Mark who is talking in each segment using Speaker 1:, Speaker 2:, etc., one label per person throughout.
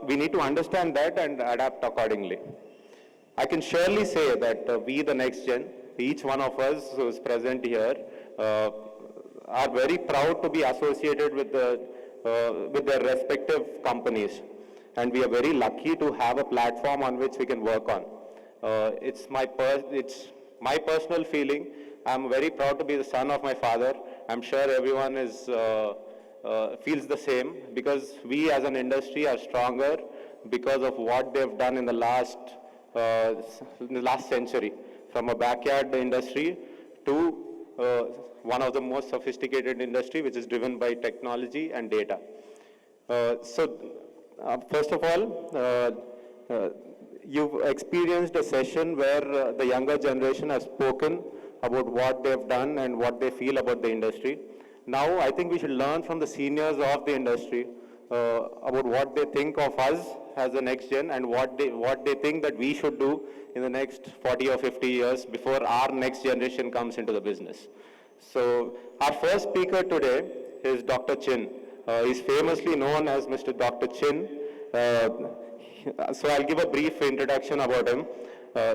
Speaker 1: We need to understand that and adapt accordingly. I can surely say that we, the next gen, each one of us who is present here, are very proud to be associated with their respective companies. And we are very lucky to have a platform on which we can work on. It's my personal feeling. I'm very proud to be the son of my father. I'm sure everyone feels the same, because we as an industry are stronger because of what they've done in the last century, from a backyard industry to one of the most sophisticated industry, which is driven by technology and data. First of all, you've experienced a session where the younger generation has spoken about what they've done and what they feel about the industry. Now, I think we should learn from the seniors of the industry about what they think of us as the next gen and what they think that we should do in the next 40 or 50 years before our next generation comes into the business. So our first speaker today is Dr. Chin. He's famously known as Mr. Dr. Chin. So I'll give a brief introduction about him.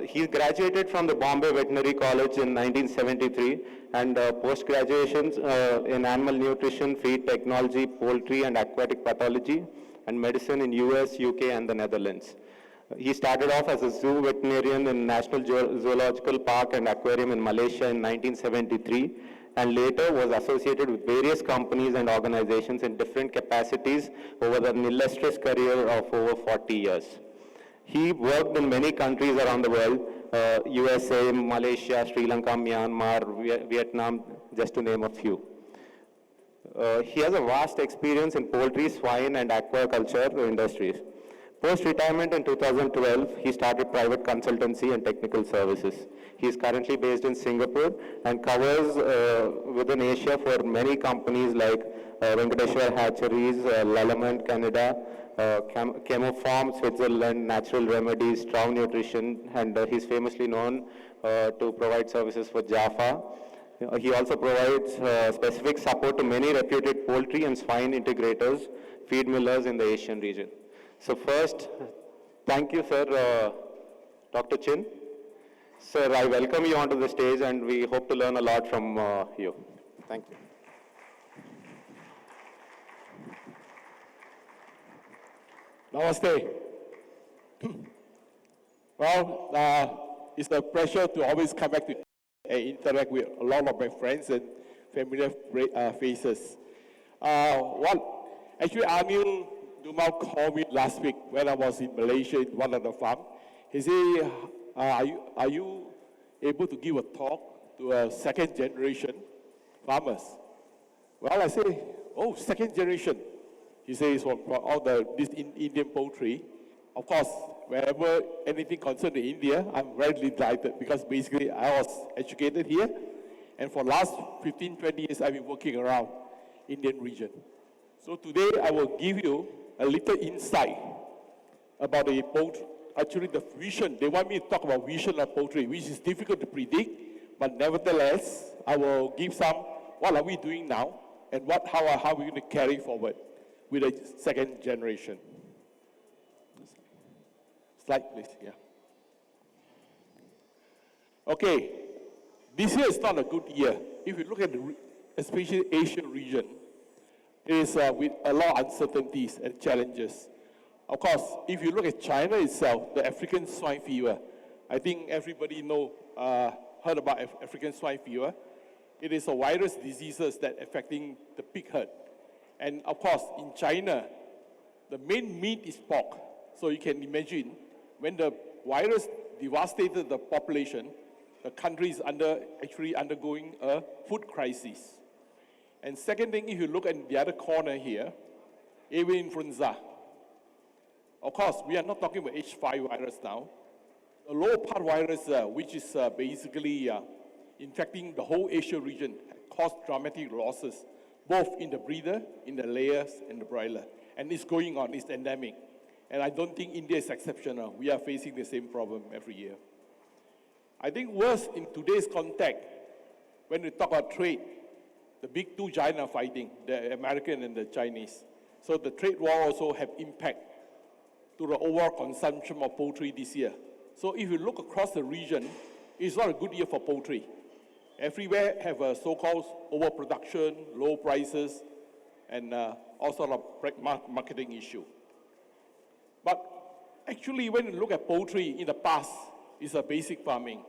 Speaker 1: He graduated from the Bombay Veterinary College in 1973 and post-graduation in animal nutrition, feed technology, poultry and aquatic pathology and medicine in US, UK and the Netherlands. He started off as a zoo veterinarian in National Zoological Park and Aquarium in Malaysia in 1973 and later was associated with various companies and organizations in different capacities over an illustrious career of over 40 years. He worked in many countries around the world, USA, Malaysia, Sri Lanka, Myanmar, Vietnam, just to name a few. He has a vast experience in poultry, swine, and aquaculture industries. Post-retirement in 2012, he started private consultancy and technical services. He is currently based in Singapore and covers within Asia for many companies like Venkateshwar Hatcheries, Lallemand, Canada, Chemofarm, Switzerland, Natural Remedies, Strong Nutrition, and he's famously known to provide services for Jaffa. He also provides specific support to many reputed poultry and swine integrators, feed millers in the Asian region. So first, thank you, sir, Dr. Chin. Sir, I welcome you onto the stage and we hope to learn a lot from you. Thank you.
Speaker 2: Namaste. Well, it's a pleasure to always come back to and interact with a lot of my friends and familiar faces. Actually, Anil Dumal called me last week when I was in Malaysia in one of the farms. He said, are you able to give a talk to a second generation farmers? Well, I say, oh, second generation. He says from all this Indian poultry. Of course, wherever anything concerning India, I'm very delighted because basically I was educated here. And for the last 15, 20 years, I've been working around Indian region. So today I will give you a little insight about the poultry. Actually, the vision, they want me to talk about vision of poultry, which is difficult to predict, but nevertheless, I will give some, what are we doing now, and how are we going to carry forward with the second generation. Slide, please, yeah. Okay, this year is not a good year. If you look at the, especially Asian region, it is with a lot of uncertainties and challenges. Of course, if you look at China itself, the African swine fever, I think everybody heard about African swine fever. It is a virus diseases that affecting the pig herd. And of course, in China, the main meat is pork. So you can imagine, when the virus devastated the population, the country is actually undergoing a food crisis. And second thing, if you look at the other corner here, avian influenza. Of course, we are not talking about H5 virus now. The low part virus, which is basically infecting the whole Asia region, caused dramatic losses, both in the breeder, in the layers, and the broiler. And it's going on, it's endemic. And I don't think India is exceptional. We are facing the same problem every year. I think worse in today's context, when we talk about trade, the big two giants are fighting, the American and the Chinese. So the trade war also have impact to the overall consumption of poultry this year. So if you look across the region, it's not a good year for poultry. Everywhere have a so-called overproduction, low prices, and all sort of marketing issue. But actually, when you look at poultry in the past, it's a basic farming.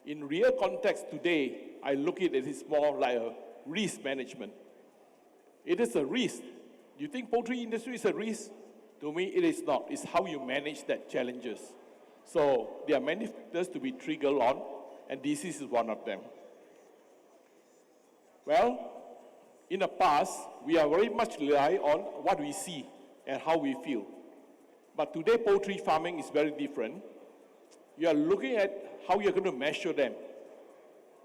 Speaker 2: In real context today, I look at it as more like a risk management. It is a risk. Do you think poultry industry is a risk? To me, it is not. It's how you manage that challenges. So there are many factors to be triggered on, and this is one of them. Well, in the past, we are very much rely on what we see and how we feel. But today, poultry farming is very different. You are looking at how you're going to measure them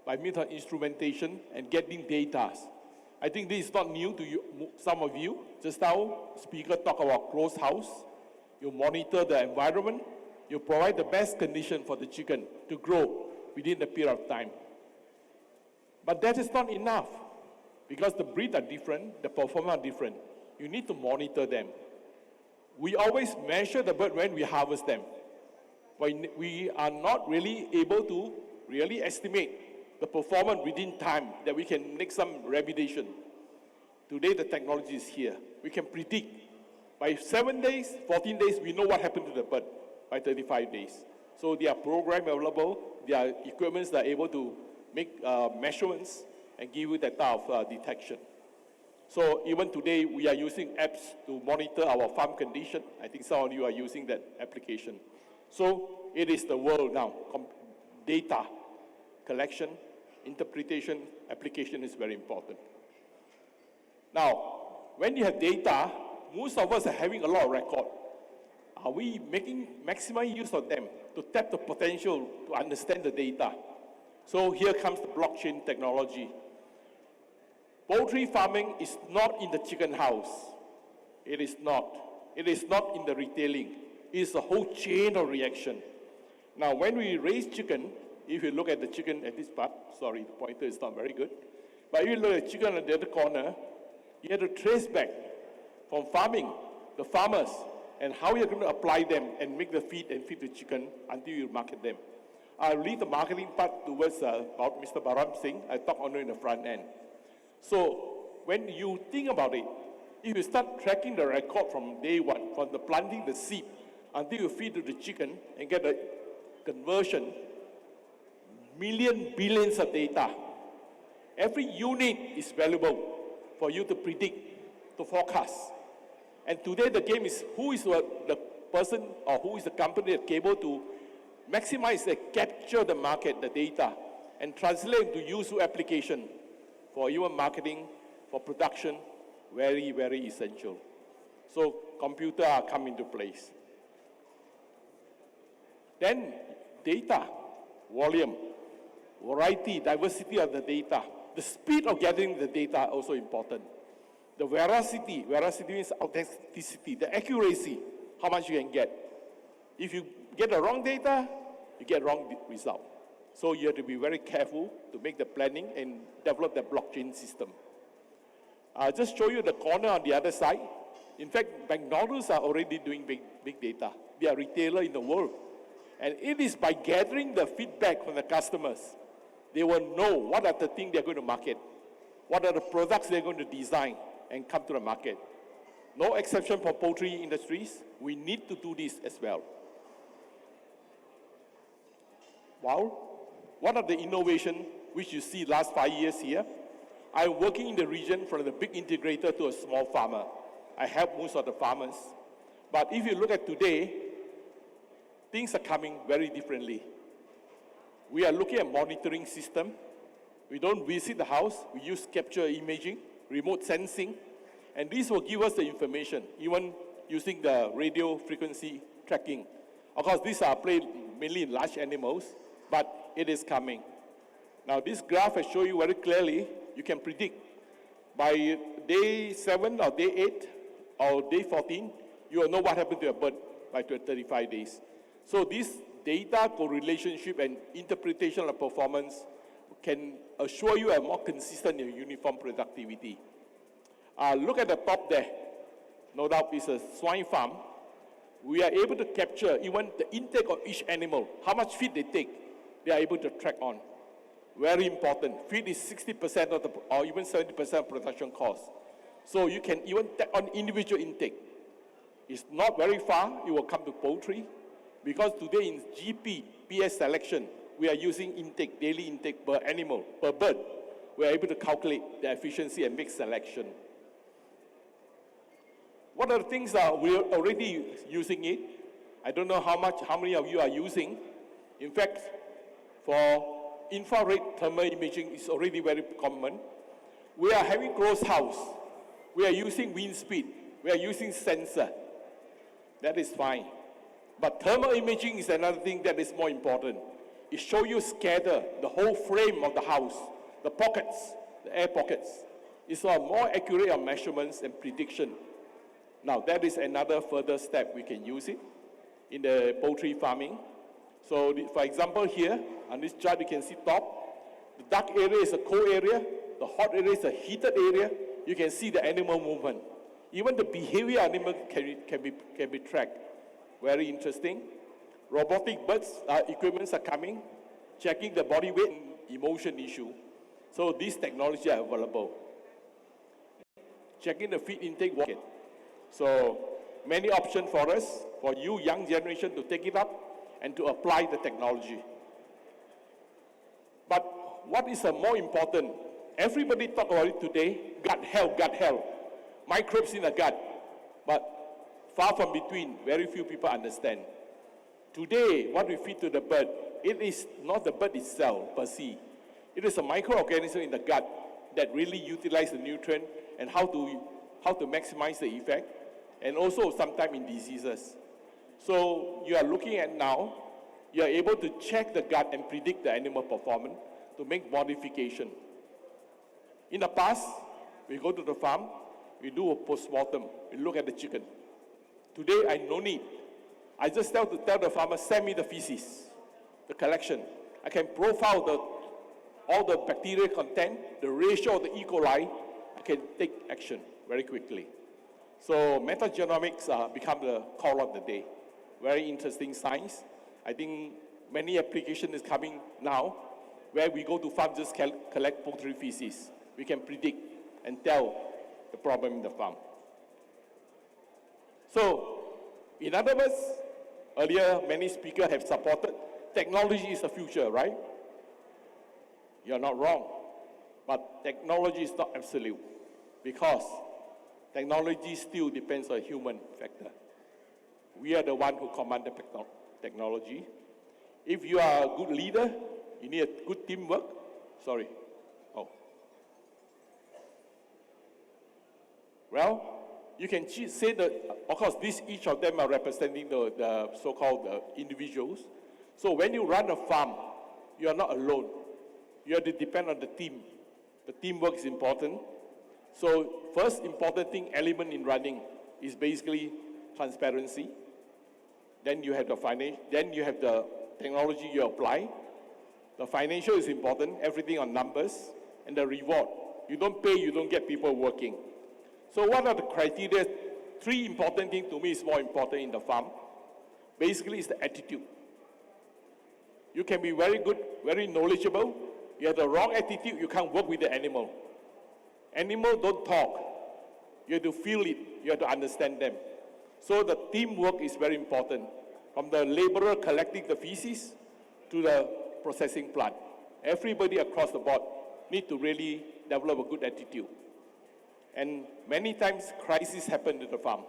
Speaker 2: by means of instrumentation and getting data. I think this is not new to you, some of you. Just now, speaker talked about closed house. You monitor the environment. You provide the best condition for the chicken to grow within the period of time. But that is not enough because the breeds are different, the performance are different. You need to monitor them. We always measure the bird when we harvest them. But we are not really able to really estimate the performance within time that we can make some remediation. Today, the technology is here. We can predict. By 7 days, 14 days, we know what happened to the bird by 35 days. So there are programs available, there are equipments that are able to make measurements and give you that type of detection. So even today, we are using apps to monitor our farm condition. I think some of you are using that application. So it is the world now. Data collection, interpretation, application is very important. Now, when you have data, most of us are having a lot of record. Are we making maximum use of them to tap the potential to understand the data? So here comes the blockchain technology. Poultry farming is not in the chicken house. It is not. It is not in the retailing. It is a whole chain of reaction. Now, when we raise chicken, if you look at the chicken at this part, sorry, the pointer is not very good, but if you look at chicken at the other corner, you have to trace back from farming, the farmers, and how you're going to apply them and make the feed and feed the chicken until you market them. I'll leave the marketing part towards Mr. Baram Singh. I talk only in the front end. So when you think about it, if you start tracking the record from day one, from the planting the seed until you feed to the chicken and get a conversion, billions of data. Every unit is valuable for you to predict, to forecast. And today the game is who is the person or who is the company that's able to maximize and capture the market, the data, and translate into useful application for even marketing, for production, very, very essential. So computer come into place. Then data, volume, variety, diversity of the data. The speed of gathering the data also important. The veracity means authenticity, the accuracy, how much you can get. If you get the wrong data, you get wrong result. So you have to be very careful to make the planning and develop the blockchain system. I'll just show you the corner on the other side. In fact, McDonald's are already doing big data. They are a retailer in the world. And it is by gathering the feedback from the customers, they will know what are the things they're going to market, what are the products they're going to design and come to the market. No exception for poultry industries. We need to do this as well. Wow. What are the innovations which you see last 5 years here? I'm working in the region from the big integrator to a small farmer. I help most of the farmers. But if you look at today, things are coming very differently. We are looking at monitoring system. We don't visit the house. We use capture imaging, remote sensing, and this will give us the information, even using the radio frequency tracking. Of course, these are played mainly in large animals, but it is coming. Now, this graph I show you very clearly. You can predict by day 7 or day 8 or day 14, you will know what happened to a bird by 35 days. So this data correlationship and interpretation of performance can assure you a more consistent and uniform productivity. Look at the top there. No doubt it's a swine farm. We are able to capture even the intake of each animal, how much feed they take, they are able to track on. Very important. Feed is 60% of the, or even 70% of production cost. So you can even take on individual intake. It's not very far, it will come to poultry, because today in GP, PS selection, we are using intake, daily intake per animal, per bird. We are able to calculate the efficiency and make selection. What are the things that we're already using it? I don't know how many of you are using. In fact, for infrared thermal imaging is already very common. We are having closed house. We are using wind speed. We are using sensor. That is fine. But thermal imaging is another thing that is more important. It shows you scatter the whole frame of the house, the pockets, the air pockets. It's a more accurate on measurements and prediction. Now, that is another further step we can use it in the poultry farming. So, for example, here on this chart, you can see top. The dark area is a cold area. The hot area is a heated area. You can see the animal movement. Even the behavior of animal can be tracked. Very interesting. Robotic birds equipments are coming, checking the body weight and emotion issue. So these technologies are available. Checking the feed intake market. So many options for us, for you young generation to take it up and to apply the technology. But what is more important? Everybody talk about it today, gut health, microbes in the gut. But far from between, very few people understand. Today, what we feed to the bird, it is not the bird itself per se. It is a microorganism in the gut that really utilize the nutrient and how to maximize the effect, and also sometimes in diseases. So you are looking at now, you are able to check the gut and predict the animal performance to make modification. In the past, we go to the farm, we do a post-mortem, we look at the chicken. Today, I no need. I just tell the farmer, send me the feces, the collection. I can profile all the bacterial content, the ratio of the E. coli. I can take action very quickly. So metagenomics become the call of the day. Very interesting science. I think many applications is coming now, where we go to farm, just collect poultry feces. We can predict and tell the problem in the farm. So, in other words, earlier many speakers have supported technology is the future, right? You're not wrong. But technology is not absolute, because technology still depends on human factor. We are the one who command the technology. If you are a good leader, you need a good teamwork. Sorry. Oh. Well, you can say that, of course, each of them are representing the so-called individuals. So when you run a farm, you are not alone. You have to depend on the team. The teamwork is important. So first important element in running is basically transparency. Then you have the technology you apply. The financial is important, everything on numbers, and the reward. You don't pay, you don't get people working. So what are the criteria? Three important things to me is more important in the farm. Basically, it's the attitude. You can be very good, very knowledgeable. You have the wrong attitude, you can't work with the animal. Animals don't talk. You have to feel it. You have to understand them. So the teamwork is very important. From the laborer collecting the feces to the processing plant. Everybody across the board need to really develop a good attitude. And many times crises happen at the farm.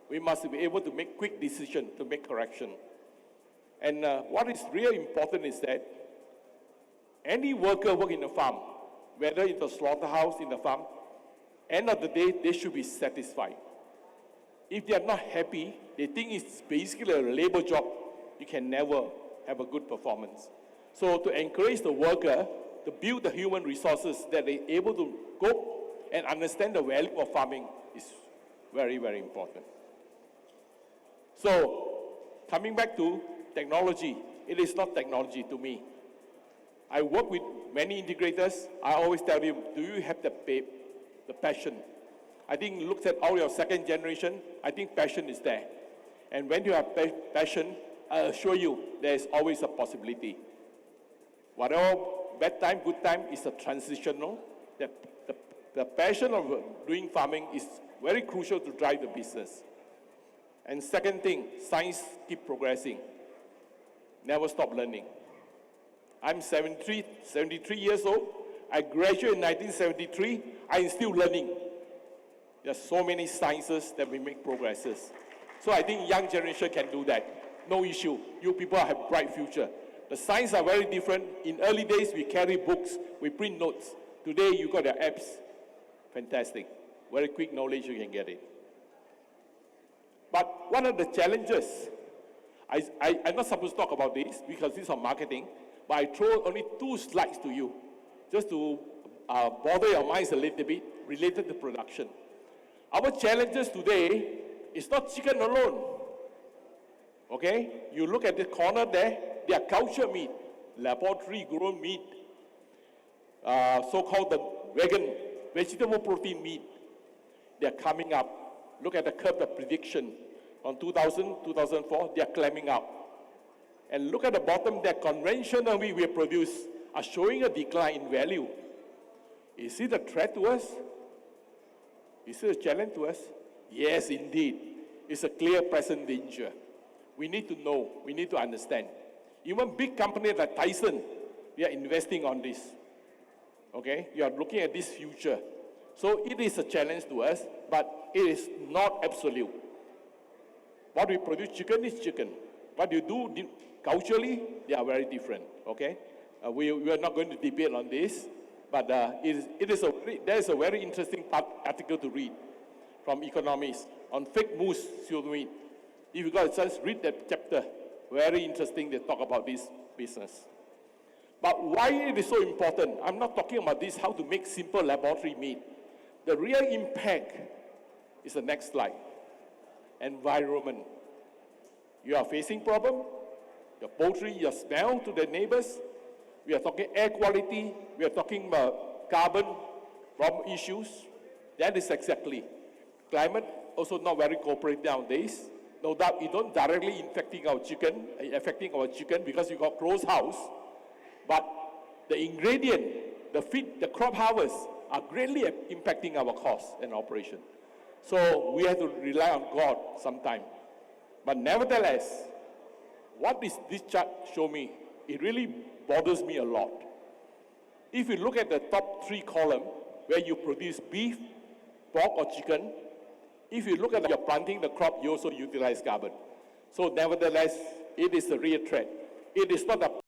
Speaker 2: We must be able to make quick decisions to make correction. And what is really important is that any worker work in the farm, whether in the slaughterhouse, in the farm, end of the day, they should be satisfied. If they are not happy, they think it's basically a labor job, you can never have a good performance. So to encourage the worker to build the human resources that they're able to cope and understand the value of farming is very, very important. So, coming back to technology, it is not technology to me. I work with many integrators. I always tell them, do you have the passion? I think look at all your second generation, I think passion is there. And when you have passion, I assure you, there is always a possibility. Whatever bad time, good time is a transitional. The passion of doing farming is very crucial to drive the business. And second thing, science keep progressing. Never stop learning. I'm 73 years old. I graduated in 1973. I'm still learning. There's so many sciences that we make progresses. So I think young generation can do that. No issue. You people have bright future. The science are very different. In early days, we carry books, we print notes. Today, you got the apps. Fantastic. Very quick knowledge, you can get it. But one of the challenges, I'm not supposed to talk about this because this is on marketing, but I throw only 2 slides to you, just to bother your minds a little bit related to production. Our challenges today is not chicken alone. Okay? You look at the corner there, they are culture meat, laboratory grown meat, so-called the vegetable protein meat. They are coming up. Look at the curve, the prediction. On 2000, 2004, they are climbing up. And look at the bottom, that conventional meat we produce are showing a decline in value. Is it a threat to us? Is it a challenge to us? Yes, indeed. It's a clear present danger. We need to know, we need to understand. Even big companies like Tyson, they are investing on this. Okay? You are looking at this future. So it is a challenge to us, but it is not absolute. What we produce chicken is chicken. What you do culturally, they are very different. Okay? We are not going to debate on this, but there is a very interesting article to read from economists on fake moose sealed meat. If you got a chance, read that chapter. Very interesting, they talk about this business. But why it is so important? I'm not talking about this, how to make simple laboratory meat. The real impact is the next slide. Environment. You are facing problem. Your poultry, your smell to the neighbors. We are talking air quality. We are talking about carbon problem issues. That is exactly. Climate also not very cooperative nowadays. No doubt it don't directly affecting our chicken because you got closed house. But the ingredient, the feed, the crop harvest are greatly impacting our costs and operation. So we have to rely on God sometime. But nevertheless, what does this chart show me? It really bothers me a lot. If you look at the top 3 columns, where you produce beef, pork or chicken, if you look at your planting the crop, you also utilize carbon. So nevertheless, it is a real threat. It is not a